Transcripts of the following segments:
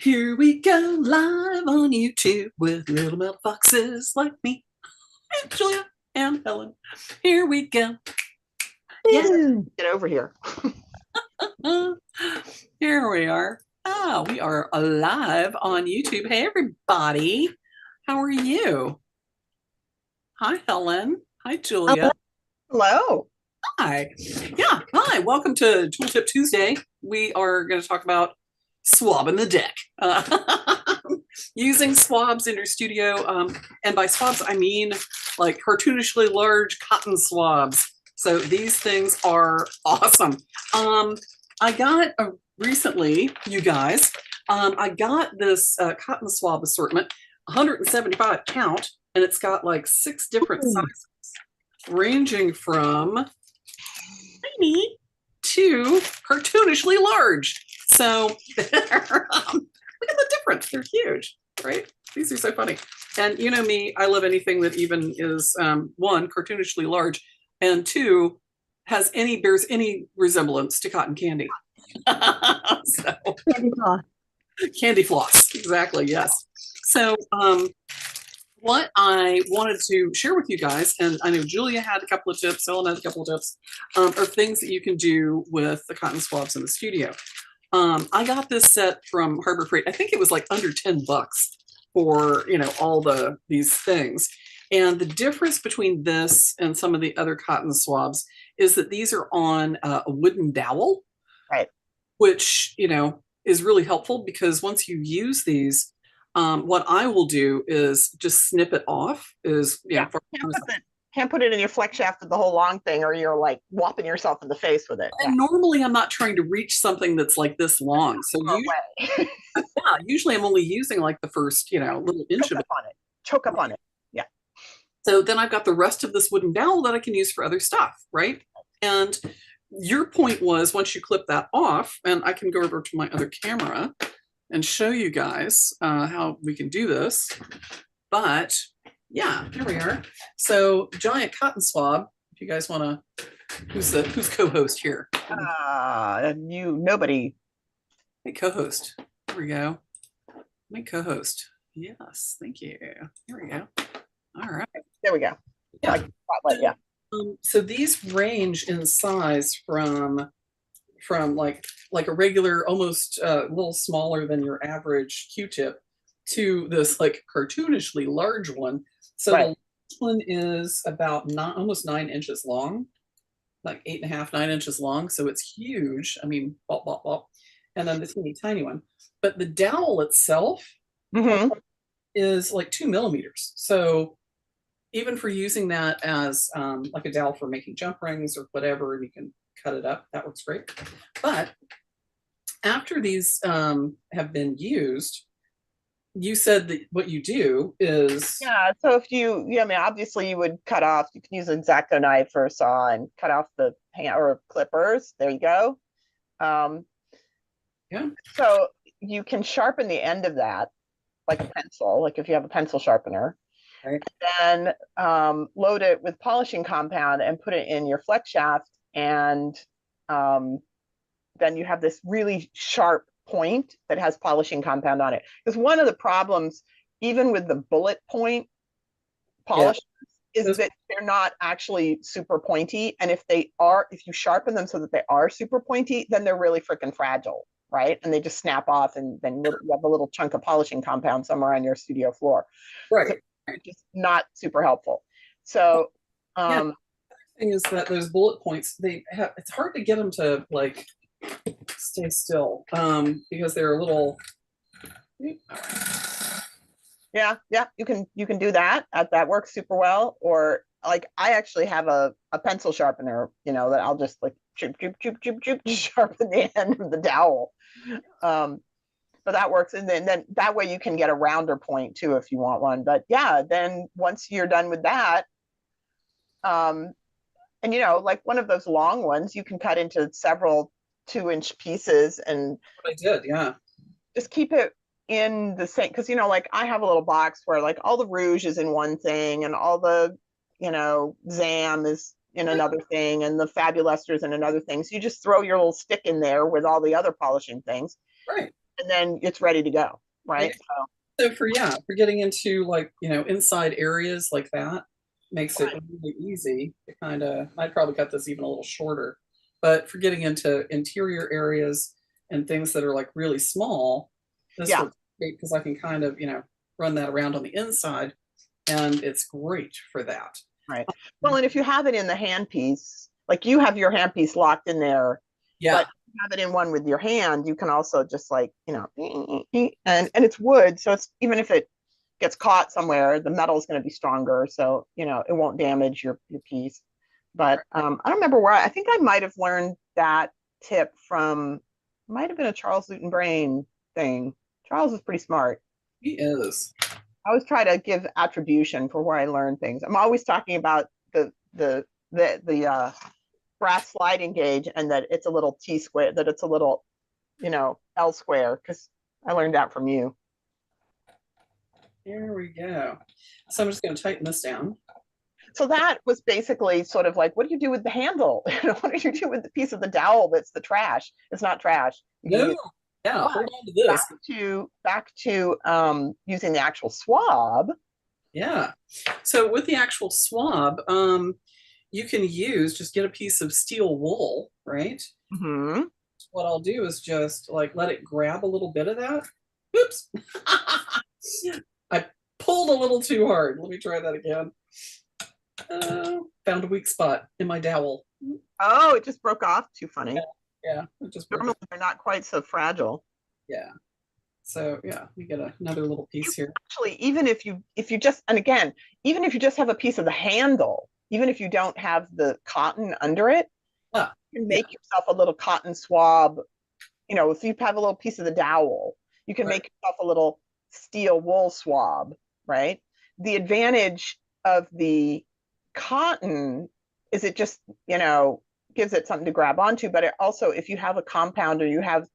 Here we go live on YouTube with little metal foxes like me, and Julia and Helen. Here we go. Yeah, get over here. Here we are. We are live on YouTube. Hey, everybody. How are you? Hi, Helen. Hi, Julia. Hello. Hi. Yeah, hi. Welcome to Tooltip Tuesday. We are going to talk about swabbing the deck. Using swabs in your studio. And by swabs, I mean like cartoonishly large cotton swabs. So these things are awesome. I got recently, you guys, I got this cotton swab assortment, 175 count, and it's got like 6 different sizes, ranging from tiny to cartoonishly large. So look at the difference. They're huge, right? These are so funny. And you know me, I love anything that even is one, cartoonishly large, and two, bears any resemblance to cotton candy. So, Candy floss. candy floss, exactly, yes. So what I wanted to share with you guys, and I know Julia had a couple of tips, Ellen had a couple of tips, are things that you can do with the cotton swabs in the studio. I got this set from Harbor Freight. I think it was like under $10 for all these things. And the difference between this and some of the other cotton swabs is that these are on a wooden dowel, Right. which is really helpful because once you use these, what I will do is just snip it off. Can't put it in your flex shaft with the whole long thing, or you're like whopping yourself in the face with it. And normally I'm not trying to reach something that's like this long. So usually I'm only using like the first, little inch of it. Choke up on it. Yeah. So then I've got the rest of this wooden dowel that I can use for other stuff, right? And your point was once you clip that off, and I can go over to my other camera and show you guys how we can do this. But yeah, here we are. So giant cotton swab. If you guys want to, who's co-host here? Nobody. Hey, co-host. Here we go. My co-host. Yes, thank you. Here we go. All right. There we go. Yeah. Spotlight, yeah. So these range in size from like a regular, almost a little smaller than your average Q-tip, to this like cartoonishly large one. So the one is about almost 9 inches long, like 8.5, 9 inches long. So it's huge. I mean, bop, bop, bop. And then the teeny tiny one. But the dowel itself is like 2 millimeters. So even for using that as like a dowel for making jump rings or whatever, and you can cut it up, that works great. But after these have been used, you said that what you do is so if I mean, obviously you would cut off, you can use an X-Acto knife or a saw and cut off the or clippers. There you go. So you can sharpen the end of that like a pencil, like if you have a pencil sharpener, right. And then load it with polishing compound and put it in your flex shaft, and then you have this really sharp point that has polishing compound on it. Because one of the problems, even with the bullet point polishers, is that they're not actually super pointy. And if you sharpen them so that they are super pointy, then they're really freaking fragile, right? And they just snap off, and then you have a little chunk of polishing compound somewhere on your studio floor. Right. So just not super helpful. So the other thing is that those bullet points, it's hard to get them to like stay still because they're a little you can do that. That works super well. Or like I actually have a pencil sharpener, that I'll just like sharpen the end of the dowel. But that works, and then that way you can get a rounder point too if you want one. But yeah, then once you're done with that, and like one of those long ones, you can cut into several 2-inch pieces, and I did, yeah. Just keep it in the same, because like I have a little box where like all the rouge is in one thing, and all the Zam is in another thing, and the Fabulesters in another thing. So you just throw your little stick in there with all the other polishing things. Right. and then it's ready to go, And right? So, so for getting into like, inside areas like that makes it right. really easy to kind of, I'd probably cut this even a little shorter, but for getting into interior areas and things that are like really small, this Yeah, works great because I can kind of, run that around on the inside and it's great for that. right. Well, and if you have it in the handpiece, like you have your handpiece locked in there, but Yeah. you have it in one with your hand, you can also just like, and it's wood, so it's even if it gets caught somewhere, the metal is going to be stronger, so it won't damage your piece. But I don't remember where I think I might have learned that tip from, might have been a Charles Newton Brain thing. Charles is pretty smart. He is. I always try to give attribution for where I learn things. I'm always talking about the brass sliding gauge and that it's a little T square, that it's a little, L square, because I learned that from you. Here we go. So I'm just going to tighten this down. So that was basically sort of like, what do you do with the handle? What do you do with the piece of the dowel that's the trash? It's not trash. You can No, use, yeah, but hold on to this. back to using the actual swab. Yeah. So with the actual swab, you can just get a piece of steel wool, right? Mm-hmm. What I'll do is just like let it grab a little bit of that. Oops. I pulled a little too hard. Let me try that again. Found a weak spot in my dowel. Oh, it just broke off. Too funny. Yeah, it just broke Normally off. they're not quite so fragile. Yeah. So yeah, we get another little You piece here. actually, even if you just, and again, even if you just have a piece of the handle, even if you don't have the cotton under it, Ah, you can yeah, make yourself a little cotton swab. If you have a little piece of the dowel, you can right. make yourself a little steel wool swab, right? The advantage of the cotton is it just, gives it something to grab onto, but it also, if you have a compound, or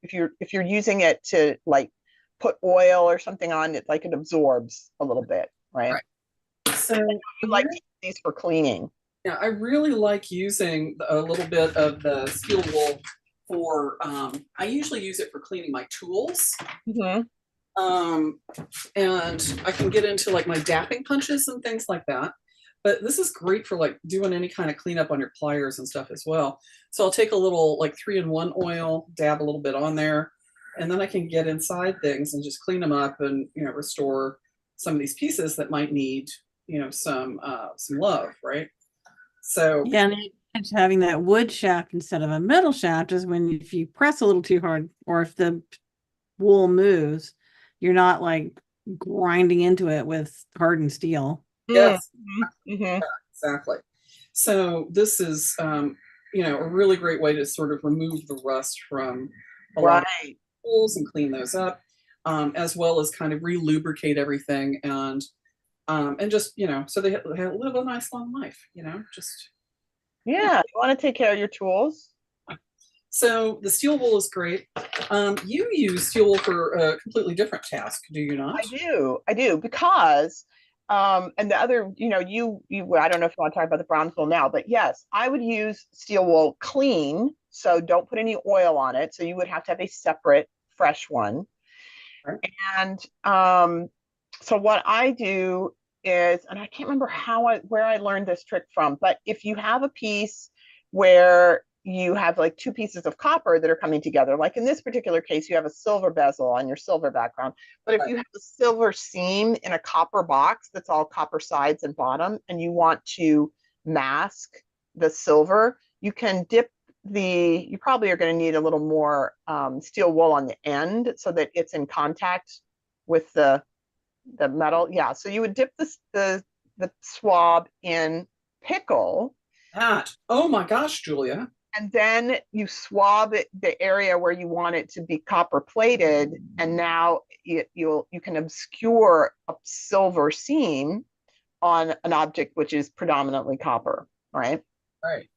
if you're using it to like put oil or something on it, like it absorbs a little bit, right? Right. So You like to use these for cleaning. yeah, I really like using a little bit of the steel wool for, I usually use it for cleaning my tools. Mm-hmm. Um, and I can get into like my dapping punches and things like that. But this is great for like doing any kind of cleanup on your pliers and stuff as well. So I'll take a little like 3-in-1 oil, dab a little bit on there, and then I can get inside things and just clean them up and restore some of these pieces that might need some love, right? So Yeah, and the advantage of having that wood shaft instead of a metal shaft is when if you press a little too hard or if the wool moves, you're not like grinding into it with hardened steel. yes, Mm-hmm. exactly. So this is a really great way to sort of remove the rust from a lot of Right. tools and clean those up, as well as kind of re-lubricate everything and just so they live a nice long life. Just yeah. Yeah. You want to take care of your tools? So the steel wool is great. You use steel wool for a completely different task, do you not? I do because and the other, I don't know if you want to talk about the brown wool now, but yes, I would use steel wool clean, so don't put any oil on it. So you would have to have a separate fresh one. Right. And so what I do is, and I can't remember where I learned this trick from, but if you have a piece where you have like two pieces of copper that are coming together, like in this particular case, you have a silver bezel on your silver background. But if Right. you have a silver seam in a copper box that's all copper sides and bottom, and you want to mask the silver, you can dip you probably are going to need a little more steel wool on the end so that it's in contact with the metal. Yeah, so you would dip the swab in pickle, That. Oh my gosh, Julia. and then you swab the area where you want it to be copper plated, and now you can obscure a silver seam on an object which is predominantly copper, right? Right.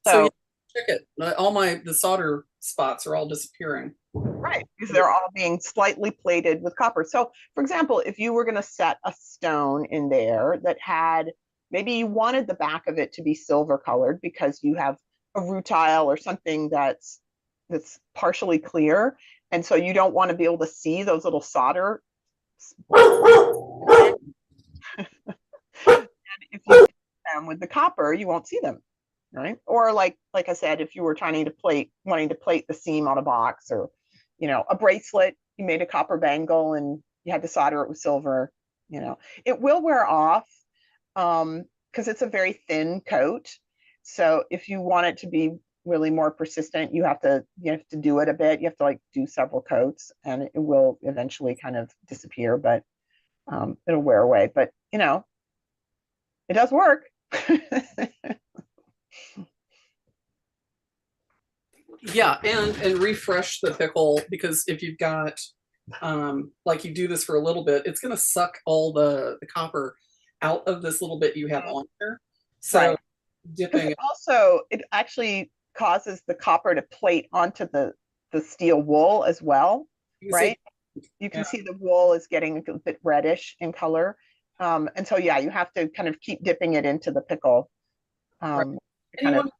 So yeah, So check it. All the solder spots are all disappearing. right, because they're all being slightly plated with copper. So, for example, if you were going to set a stone in there that had, maybe you wanted the back of it to be silver colored because you have a rutile or something that's partially clear, And so you don't want to be able to see those little solder. And if you dip them with the copper, you won't see them, right? Or like I said, if you were wanting to plate the seam on a box, or a bracelet, you made a copper bangle and you had to solder it with silver, it will wear off because it's a very thin coat. So if you want it to be really more persistent, you have to do it a bit. You have to like do several coats, and it will eventually kind of disappear, but it'll wear away. But it does work. Yeah, and refresh the pickle, because if you've got like you do this for a little bit, it's going to suck all the copper out of this little bit you have on here. So Right. dipping It actually causes the copper to plate onto the steel wool as well, right? You can see the wool is getting a bit reddish in color. And so, yeah, you have to kind of keep dipping it into the pickle. Right. To And you want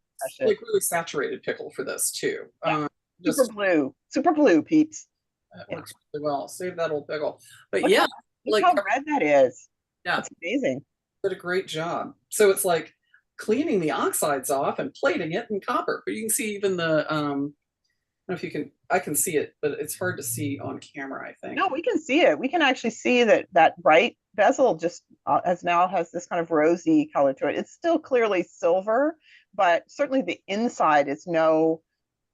like really saturated pickle for this too. Yeah. Super blue, peeps. That works really well. Save that old pickle. But Look yeah, look how red that is. Yeah, it's amazing. Did a great job. So it's like cleaning the oxides off and plating it in copper. But you can see even the I don't know if you can. I can see it, but it's hard to see on camera, I think. No, we can see it. We can actually see that bright bezel just has this kind of rosy color to it. It's still clearly silver, but certainly the inside is no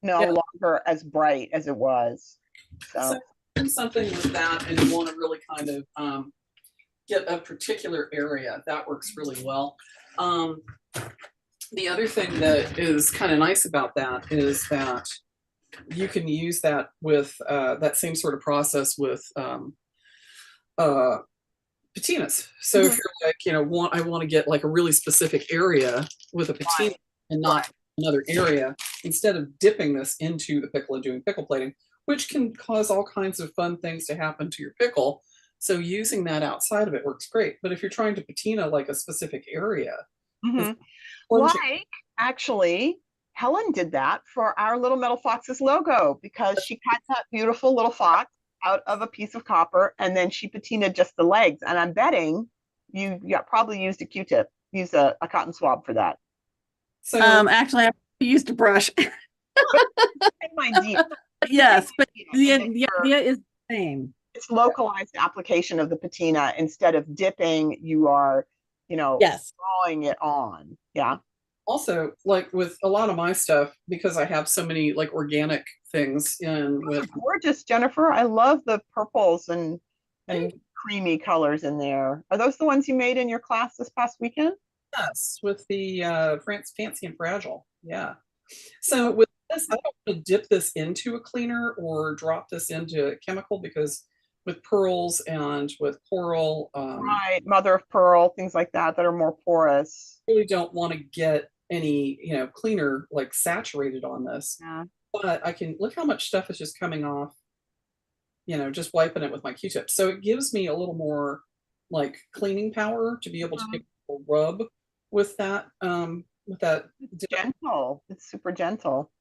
longer as bright as it was. So do something with that, and you want to really kind of get a particular area that works really well. The other thing that is kind of nice about that is that you can use that with that same sort of process with patinas. So if you're like, I want to get like a really specific area with a patina and not another area, instead of dipping this into the pickle and doing pickle plating, which can cause all kinds of fun things to happen to your pickle. So using that outside of it works great. But if you're trying to patina like a specific area, like actually Helen did that for our Little Metal Foxes logo, because she cut that beautiful little fox out of a piece of copper and then she patinaed just the legs. And I'm betting you probably used a Q-tip, use a cotton swab for that. So actually I used a brush. Same idea. Yes, but the idea is the same. It's localized application of the patina. Instead of dipping, you are, drawing it on. Yeah. Also, like with a lot of my stuff, because I have so many like organic things in with gorgeous, Jennifer. I love the purples and creamy colors in there. Are those the ones you made in your class this past weekend? Yes, with the Fancy and Fragile. Yeah. So with this, I don't want to dip this into a cleaner or drop this into a chemical, because with pearls and with coral, right, mother of pearl, things like that are more porous. Really don't want to get any cleaner like saturated on this. Yeah. But I can look how much stuff is just coming off, just wiping it with my Q-tip. So it gives me a little more like cleaning power to be able to rub with that. It's gentle. It's super gentle.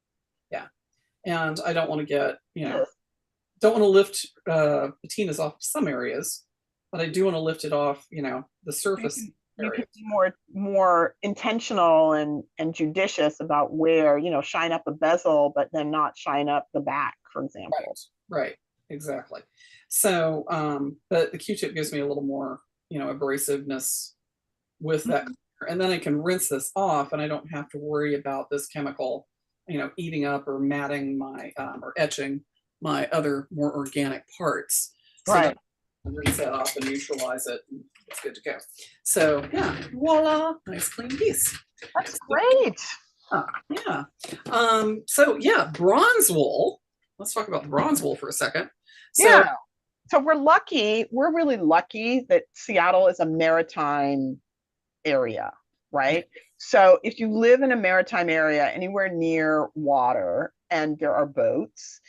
Yeah. And I don't want to get, don't want to lift patinas off some areas, but I do want to lift it off, the surface. You can be more intentional and judicious about where, shine up a bezel, but then not shine up the back, for example. Right. Exactly. So, but the Q-tip gives me a little more, abrasiveness with that. And then I can rinse this off and I don't have to worry about this chemical, eating up or matting my, or etching my other more organic parts. So right. Rinse that off and neutralize it. And it's good to go. So yeah, voila, nice clean piece. That's great. Yeah. So yeah, bronze wool. Let's talk about the bronze wool for a second. So we're really lucky that Seattle is a maritime area, right? So if you live in a maritime area anywhere near water and there are boats,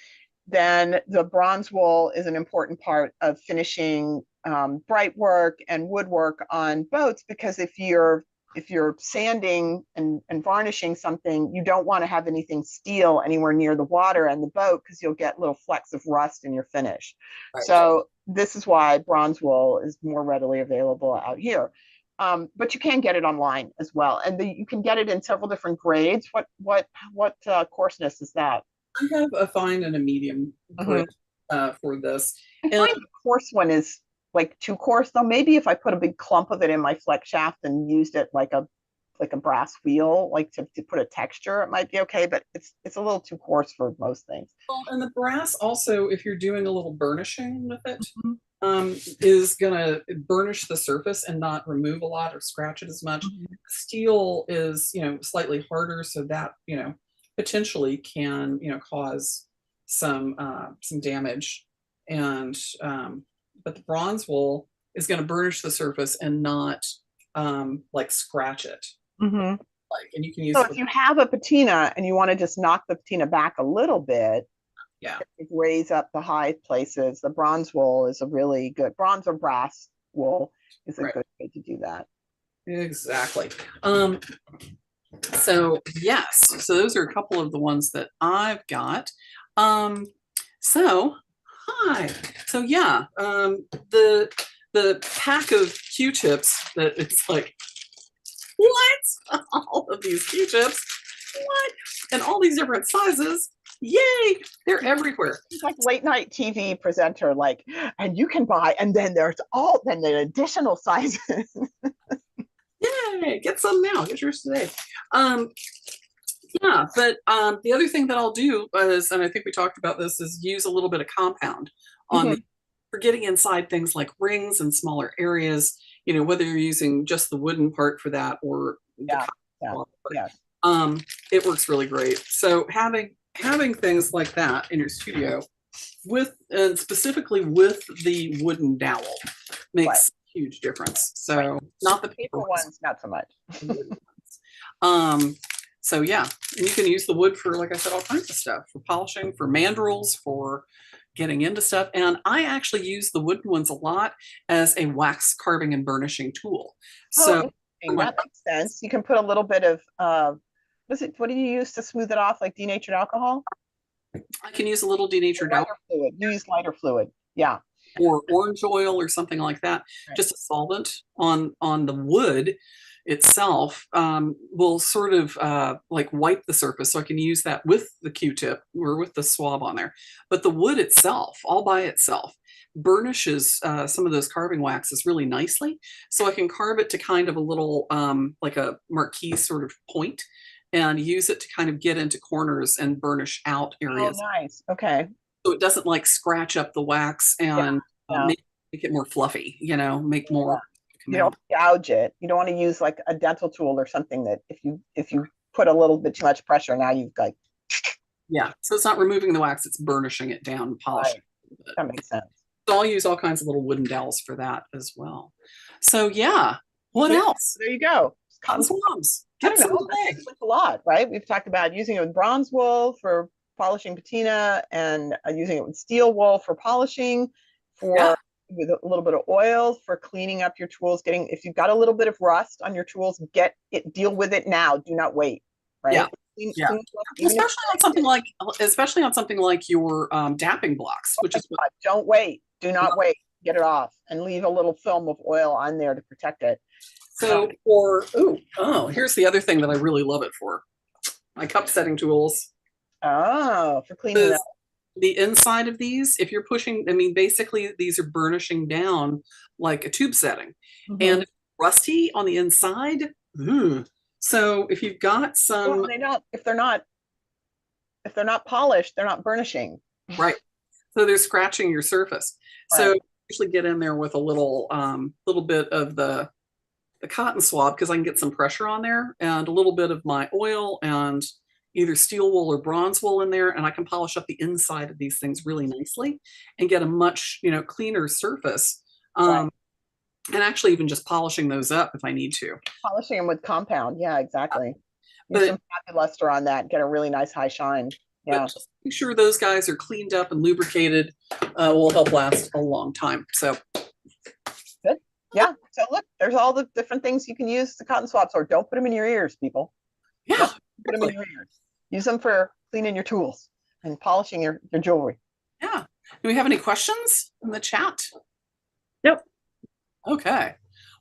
then the bronze wool is an important part of finishing bright work and woodwork on boats, because if you're if you're sanding and varnishing something, you don't want to have anything steel anywhere near the water and the boat because you'll get little flecks of rust in your finish. Right. So this is why bronze wool is more readily available out here. But you can get it online as well, and you can get it in several different grades. What coarseness is that? I have a fine and a medium grade for this. I And find the coarse one is like too coarse, though. Maybe if I put a big clump of it in my flex shaft and used it like a brass wheel, like to put a texture, it might be okay. But it's a little too coarse for most things. well, and the brass also, if you're doing a little burnishing with it, is gonna burnish the surface and not remove a lot or scratch it as much. Steel is, slightly harder, so that, potentially can, cause some damage. And but the bronze wool is going to burnish the surface and not like scratch it. Mm-hmm. Like, and you can use So it if you have a patina and you want to just knock the patina back a little bit, yeah, raise up the high places, the bronze wool is a really good, bronze or brass wool is a right. good way to do that. Exactly. So yes, so those are a couple of the ones that I've got. So hi. So yeah, the pack of Q-tips that it's like, what? All of these Q-tips, what? And all these different sizes. Yay, they're everywhere. It's like late night TV presenter, like, and you can buy, and then there's the additional sizes. Yay, get some now, get yours today. Yeah, but the other thing that I'll do is, and I think we talked about this, is use a little bit of compound on for getting inside things like rings and smaller areas, whether you're using just the wooden part for that or the it works really great. So having things like that in your studio and specifically with the wooden dowel makes a huge difference. So not the paper ones, not so much. So yeah, you can use the wood for, like I said, all kinds of stuff, for polishing, for mandrels, for getting into stuff. And I actually use the wooden ones a lot as a wax carving and burnishing tool. So that makes sense. You can put a little bit of what do you use to smooth it off, like denatured alcohol? I can use a little denatured alcohol. Fluid. You use lighter fluid. Yeah. Or orange oil or something like that. Right. Just a solvent on the wood itself will sort of like wipe the surface, so I can use that with the Q-tip or with the swab on there. But the wood itself, all by itself, burnishes some of those carving waxes really nicely, so I can carve it to kind of a little like a marquee sort of point, and use it to kind of get into corners and burnish out areas. Oh, nice. Okay. So it doesn't like scratch up the wax and make it more fluffy, make more. You don't gouge it. You don't want to use like a dental tool or something that if you put a little bit too much pressure, now you've got. Yeah, so it's not removing the wax, it's burnishing it down and polishing it. That makes sense. So I'll use all kinds of little wooden dowels for that as well. So yeah, what else? There you go. Cotton swabs. That's a lot, right? We've talked about using it with bronze wool for polishing patina, and using it with steel wool for polishing, with a little bit of oil for cleaning up your tools. If you've got a little bit of rust on your tools, deal with it now. Do not wait. Right? Yeah. Especially on something like your dapping blocks, which is don't wait. Do not wait. Get it off and leave a little film of oil on there to protect it. So here's the other thing that I really love it for. My cup setting tools. Oh, for cleaning up. The inside of these, if you're pushing, basically these are burnishing down like a tube setting. And if rusty on the inside, so if you've got some, if they're not polished, they're not burnishing. Right. So they're scratching your surface. Right. So usually get in there with a little bit of the cotton swab, because I can get some pressure on there, and a little bit of my oil and either steel wool or bronze wool in there, and I can polish up the inside of these things really nicely and get a much cleaner surface. And actually even just polishing those up if I need to. Polishing them with compound, yeah, exactly. Use some happy luster on that, get a really nice high shine. Yeah. Just make sure those guys are cleaned up and lubricated. Will help last a long time. So good. Yeah. So look, there's all the different things you can use the cotton swabs for. Don't put them in your ears, people. Yeah, Don't put them in your ears. Use them for cleaning your tools and polishing your jewelry. yeah. Do we have any questions in the chat? Nope. Okay.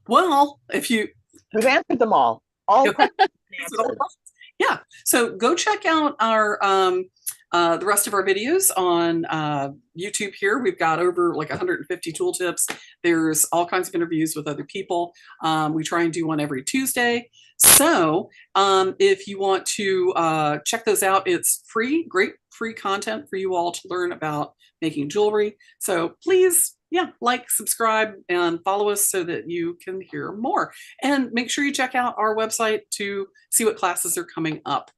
Well, if you We've answered them all. All questions answered. yeah, so go check out our the rest of our videos on YouTube here. We've got over like 150 tooltips. There's all kinds of interviews with other people. We try and do one every Tuesday. So if you want to check those out, it's free, great free content for you all to learn about making jewelry. So please, yeah, like, subscribe, and follow us so that you can hear more. And make sure you check out our website to see what classes are coming up.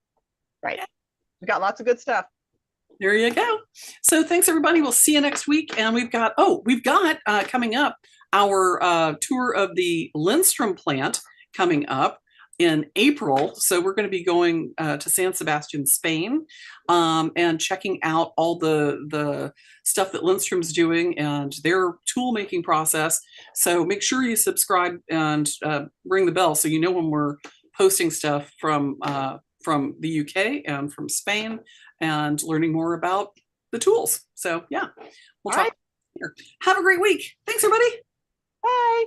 Right. We've got lots of good stuff. There you go. So thanks, everybody. We'll see you next week. And we've got coming up our tour of the Lindstrom plant coming up in April. So we're going to be going to San Sebastian, Spain, and checking out all the stuff that Lindstrom's doing and their tool making process. So make sure you subscribe and ring the bell so you know when we're posting stuff from the UK and from Spain and learning more about the tools. So yeah, we'll talk later. Have a great week. Thanks, everybody. Bye.